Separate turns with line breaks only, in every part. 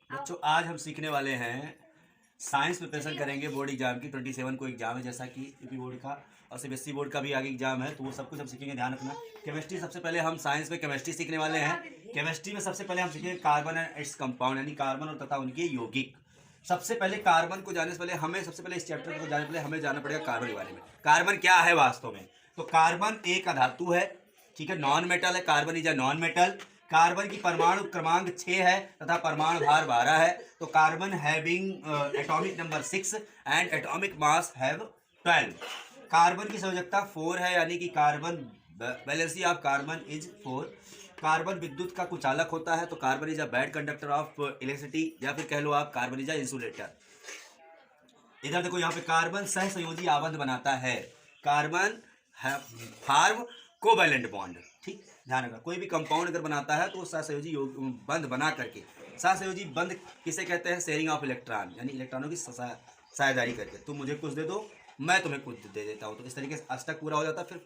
बच्चों आज हम सीखने वाले हैं साइंस प्रिपरेशन करेंगे बोर्ड एग्जाम की। 27 को एग्जाम है, जैसा कि यूपी बोर्ड का और सीबीएसई बोर्ड का भी आगे एग्जाम है, तो वो सब कुछ हम सीखेंगे। ध्यान रखना। केमिस्ट्री सबसे पहले हम साइंस में केमिस्ट्री सीखने वाले हैं। केमिस्ट्री में सबसे पहले हम सीखेंगे कार्बन एंड इट्स कंपाउंड, यानी कार्बन और तथा उनके यौगिक। सबसे पहले कार्बन को जानने से पहले हमें सबसे पहले इस चैप्टर को जानने से पहले हमें जानना पड़ेगा कार्बन के बारे में। कार्बन क्या है वास्तव में? तो कार्बन एक अधातु है, ठीक है, नॉन मेटल है। Carbon is a non metal. Carbon की परमाणु क्रमांक 6 है तथा परमाणु भार 12 है। तो carbon having atomic number 6 and atomic mass have 12। Carbon की संयोजकता 4 है, यानी कि carbon valency of carbon is 4। Carbon विद्युत का कुचालक होता है, तो carbon is a bad conductor of electricity, या फिर कह लो आप कार्बन इज अ इंसुलेटर। इधर देखो, यहाँ पे कार्बन सहसंयोजी आबंध बनाता है। Carbon form covalent bond. ठीक, ध्यान रखना, कोई भी कंपाउंड अगर बनाता है तो सहसंयोजी बंध बना करके। सहसंयोजी बंध किसे कहते हैं? शेयरिंग ऑफ इलेक्ट्रॉन, यानी इलेक्ट्रॉनों की साझेदारी करके। तुम मुझे कुछ दे दो, मैं तुम्हें कुछ दे देता हूँ, तो इस तरीके से अष्टक पूरा हो जाता है, फिर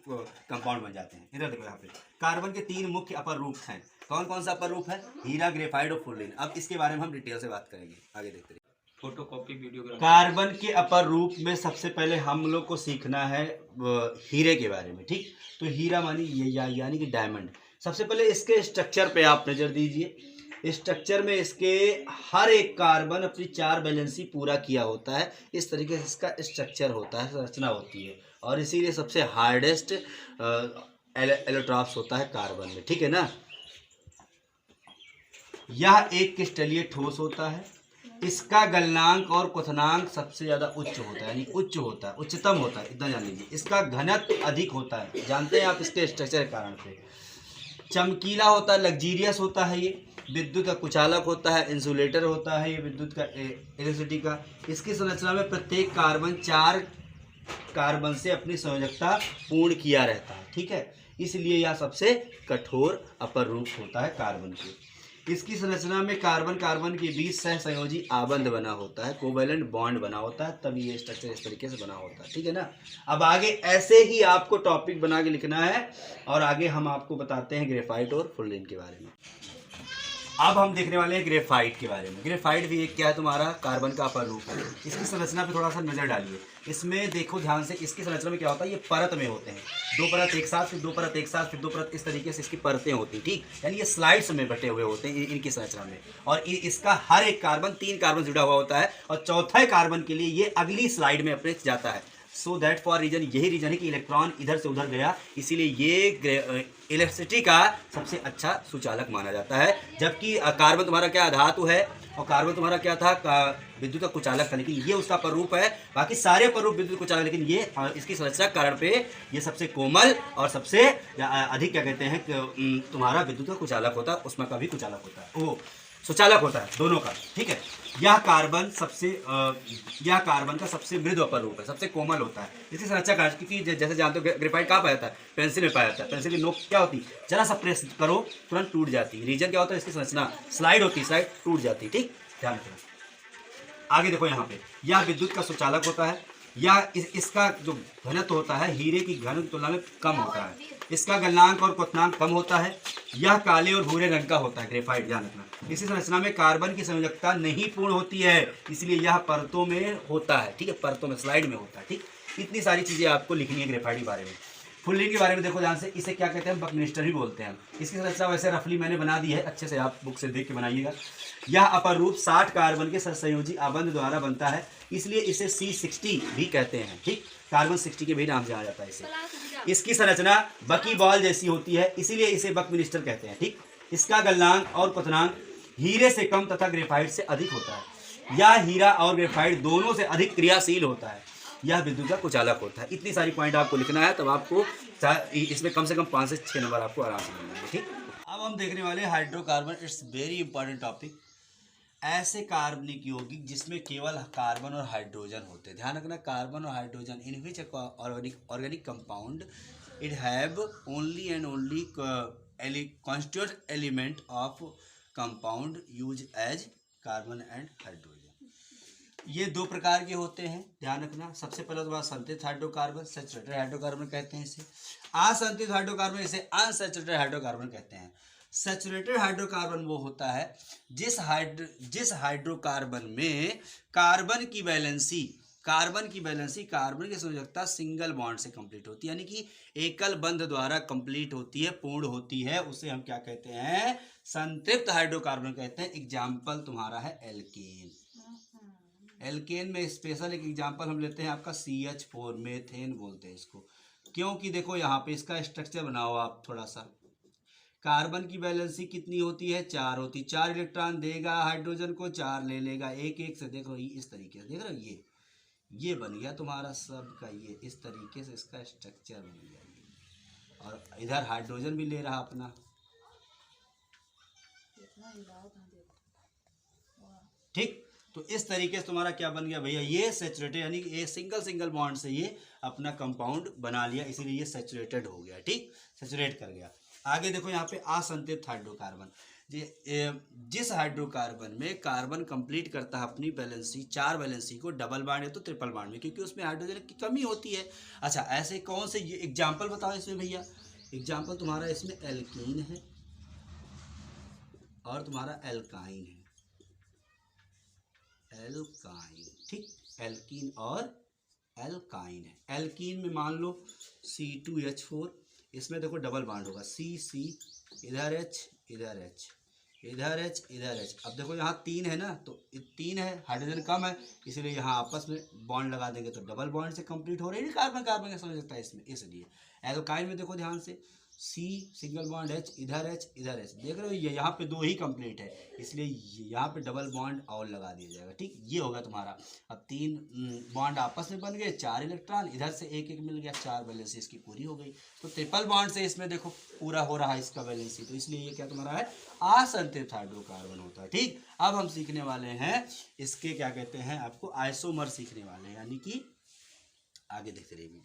कंपाउंड बन जाते हैं। इधर देखो, यहाँ पे कार्बन के 3 मुख्य अपर रूप हैं। कौन कौन सा अपर रूप है? हीरा, ग्रेफाइट और फुल्लिन। अब इसके बारे में हम डिटेल से बात करेंगे, आगे देखते रहिए।
Photocopy videography.
कार्बन के अपर रूप में सबसे पहले हम लोग को सीखना है हीरे के बारे में। ठीक, तो हीरा मानी यानी कि डायमंड। सबसे पहले इसके स्ट्रक्चर पे आप नजर दीजिए। स्ट्रक्चर में इसके हर एक कार्बन अपनी 4 वैलेंसी पूरा किया होता है। इस तरीके से इसका स्ट्रक्चर होता है, रचना होती है, और इसीलिए सबसे हार्डेस्ट एलोट्रॉप्स होता है कार्बन में। ठीक है ना। यह एक क्रिस्टलीय ठोस होता है। इसका गलनांक और क्वथनांक सबसे ज्यादा उच्च होता है, यानी उच्च होता है, उच्चतम होता है, इतना जान लीजिए। इसका घनत्व अधिक होता है, जानते हैं आप इसके स्ट्रक्चर के कारण से। चमकीला होता है, लग्जीरियस होता है। ये विद्युत का कुचालक होता है, इंसुलेटर होता है ये विद्युत का, इलेक्ट्रिसिटी का। इसकी संरचना में प्रत्येक कार्बन 4 कार्बन से अपनी संयोजकता पूर्ण किया रहता है। ठीक है, इसलिए यह सबसे कठोर अपर रूप होता है कार्बन के। इसकी संरचना में कार्बन कार्बन के बीच सहसंयोजी आबंध बना होता है, कोवैलेंट बॉन्ड बना होता है, तभी ये स्ट्रक्चर इस तरीके से बना होता है। ठीक है ना। अब आगे ऐसे ही आपको टॉपिक बना के लिखना है, और आगे हम आपको बताते हैं ग्रेफाइट और फुल्लिन के बारे में। अब हम देखने वाले हैं ग्रेफाइट के बारे में। ग्रेफाइट भी एक क्या है? तुम्हारा कार्बन का अपर रूप है। इसकी संरचना पे थोड़ा सा नजर डालिए। इसमें देखो ध्यान से, इसकी संरचना में क्या होता है? ये परत में होते हैं, 2 परत एक साथ, फिर 2 परत एक साथ, फिर 2 परत, इस तरीके से इसकी परतें होती हैं। ठीक, यानी ये स्लाइड्स में बटे हुए होते हैं इनकी संरचना में। और इसका हर एक कार्बन 3 कार्बन जुड़ा हुआ होता है, और चौथे कार्बन के लिए ये अगली स्लाइड में अपने जाता है। सो दैट फॉर रीजन, यही रीजन है कि इलेक्ट्रॉन इधर से उधर गया, इसीलिए ये इलेक्ट्रिसिटी का सबसे अच्छा सुचालक माना जाता है। जबकि कार्बन तुम्हारा क्या धातु है, और कार्बन तुम्हारा क्या था? विद्युत का कुचालक था, लेकिन ये उसका प्ररूप है। बाकी सारे प्ररूप विद्युत कुचालक, लेकिन ये इसकी संरचना कारण पे ये सबसे कोमल और सबसे अधिक क्या कहते हैं कि तुम्हारा विद्युत का कुचालक होता है, उसमें का भी कुचालक होता है, वो सुचालक होता है, दोनों का। ठीक है, यह कार्बन का सबसे मृदु अपर रूप है, सबसे कोमल होता है। इसकी संरचना कारण, क्योंकि जैसे जानते हो ग्रेफाइट कहाँ पाया जाता है? पेंसिल में पाया जाता है। पेंसिल की नोक क्या होती? जरा सा प्रेस करो तुरंत टूट जाती है। रीजन क्या होता है? इसकी संरचना स्लाइड होती है, स्लाइड टूट जाती है। ठीक, ध्यान रखना। आगे देखो, यहाँ पे यह विद्युत का सुचालक होता है। यह इसका जो घनत्व होता है हीरे की घन की तुलना में कम होता है। इसका गलनांक और क्वथनांक कम होता है। यह काले और भूरे रंग का होता है ग्रेफाइट, ध्यान रखना। इसी संरचना में कार्बन की संयोजकता नहीं पूर्ण होती है, इसलिए यह परतों में होता है। ठीक है, परतों में, स्लाइड में होता है। ठीक, इतनी सारी चीजें आपको लिखनी है ग्रेफाइट के बारे में। फुल्लिन के बारे में देखो ध्यान से, इसे क्या कहते हैं? बकमिस्टर ही बोलते हैं। इसकी संरचना वैसे रफली मैंने बना दी है, अच्छे से आप बुक से देख के बनाइएगा। यह अपर रूप 60 कार्बन के सहसंयोजी आबंध द्वारा बनता है, इसलिए इसे C60 भी कहते हैं। ठीक, कार्बन 60 के भी नाम से जाना जाता है इसे। इसकी संरचना बकी बॉल जैसी होती है, इसीलिए इसे बकमिस्टर कहते हैं। ठीक, इसका गलनांक और क्वथनांक हीरे से कम तथा ग्रेफाइट से अधिक होता है। यह हीरा और ग्रेफाइट दोनों से अधिक क्रियाशील होता है। यह विद्युत का कुचालक होता है। इतनी सारी पॉइंट आपको लिखना है, तब आपको इसमें कम से कम 5 से 6 नंबर आपको आराम से मिल जाएंगे। ठीक, अब हम देखने वाले hydrocarbon. It's very important topic. ऐसे कार्बनिक यौगिक जिसमें केवल कार्बन और हाइड्रोजन होते हैं। ध्यान रखना, कार्बन और hydrogen, in which organic compound it have only and only constituent element of compound use as carbon and hydrogen. ये 2 प्रकार के होते हैं, ध्यान रखना। सबसे पहले तो संतृप्त हाइड्रोकार्बन, सैचुरेटेड हाइड्रोकार्बन कहते हैं इसे। असंतृप्त हाइड्रोकार्बन, इसे अनसैचुरेटेड हाइड्रोकार्बन कहते हैं। सैचुरेटेड हाइड्रोकार्बन वो होता है जिस हाइड्रोकार्बन में कार्बन की संयोजकता सिंगल बॉन्ड से कंप्लीट होती है, यानी कि एकल बंध द्वारा कंप्लीट होती है, पूर्ण होती है, उसे हम क्या कहते हैं, संतृप्त हाइड्रोकार्बन कहते हैं। एग्जाम्पल तुम्हारा है एल्केन। एल्केन में स्पेशल एक एग्जाम्पल हम लेते हैं आपका CH4, मेथेन बोलते हैं इसको, क्योंकि देखो यहाँ पे इसका स्ट्रक्चर बनाओ आप थोड़ा सा। कार्बन की वैलेंसी कितनी होती है, 4 होती है। 4 इलेक्ट्रॉन देगा हाइड्रोजन को, 4 ले लेगा, एक एक से। देखो इस तरीके से, देख रहे हो, ये बन गया तुम्हारा सब का, ये इस तरीके से इसका स्ट्रक्चर बन गया ये। और इधर हाइड्रोजन भी ले रहा अपना, ठीक। तो इस तरीके से तुम्हारा क्या बन गया भैया, ये सैचुरेटेड, यानी ये सिंगल बॉन्ड से ये अपना कंपाउंड बना लिया, इसीलिए ये सैचुरेटेड हो गया, ठीक, सैचुरेट कर गया। आगे देखो यहाँ पे असंतृप्त हाइड्रोकार्बन, जिस हाइड्रोकार्बन में कार्बन कंप्लीट करता है अपनी वैलेंसी, 4 वैलेंसी को डबल बॉन्ड या तो ट्रिपल बॉन्ड में, क्योंकि उसमें हाइड्रोजन की कमी होती है। अच्छा, ऐसे कौन से एग्जाम्पल बताओ इसमें भैया। एग्जाम्पल तुम्हारा इसमें एल्कीन है और तुम्हारा एल्काइन है, एल्काइन, ठीक, एल्कीन और एल्काइन है। एल्कीन में मान लो C2H4, इसमें देखो डबल बॉन्ड होगा, C इधर H इधर H इधर H इधर H। अब देखो यहाँ 3 है ना, तो 3 है, हाइड्रोजन कम है, इसलिए यहाँ आपस में बॉन्ड लगा देंगे तो डबल बॉन्ड से कंप्लीट हो रही है, कार्बन कार्बन का समझ सकता है इसमें, इसलिए। एल्काइन में देखो ध्यान से, C सिंगल बॉन्ड H इधर H इधर H, देख रहे हो, ये यहाँ पे 2 ही कंप्लीट है, इसलिए यहाँ पे डबल बॉन्ड और लगा दिया जाएगा, ठीक। ये होगा तुम्हारा। अब 3 बॉन्ड आपस में बन गए, 4 इलेक्ट्रॉन, इधर से एक एक मिल गया, 4 वैलेंसी इसकी पूरी हो गई। तो ट्रिपल बॉन्ड से इसमें देखो पूरा हो रहा है इसका वैलेंसी, तो इसलिए ये क्या तुम्हारा है, असंतृप्त हाइड्रोकार्बन होता है, ठीक। अब हम सीखने वाले हैं इसके क्या कहते हैं, आपको आइसोमर सीखने वाले हैं, यानी कि आगे देखते रहिए।